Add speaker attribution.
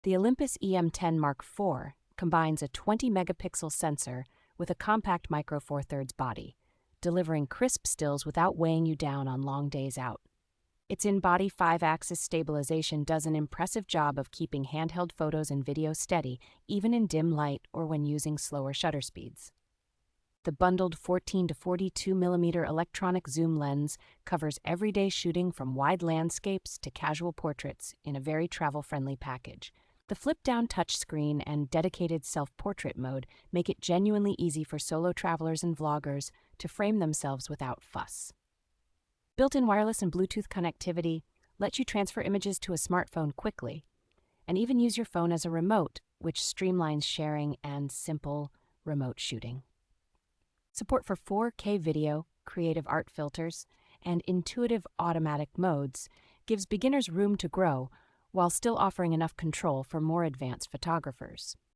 Speaker 1: The Olympus E-M10 Mark IV combines a 20-megapixel sensor with a compact Micro Four Thirds body, delivering crisp stills without weighing you down on long days out. Its in-body 5-axis stabilization does an impressive job of keeping handheld photos and video steady, even in dim light or when using slower shutter speeds. The bundled 14 to 42 millimeter electronic zoom lens covers everyday shooting from wide landscapes to casual portraits in a very travel-friendly package. The flip-down touchscreen and dedicated self-portrait mode make it genuinely easy for solo travelers and vloggers to frame themselves without fuss. Built-in wireless and Bluetooth connectivity lets you transfer images to a smartphone quickly, and even use your phone as a remote, which streamlines sharing and simple remote shooting. Support for 4K video, creative art filters, and intuitive automatic modes gives beginners room to grow while still offering enough control for more advanced photographers.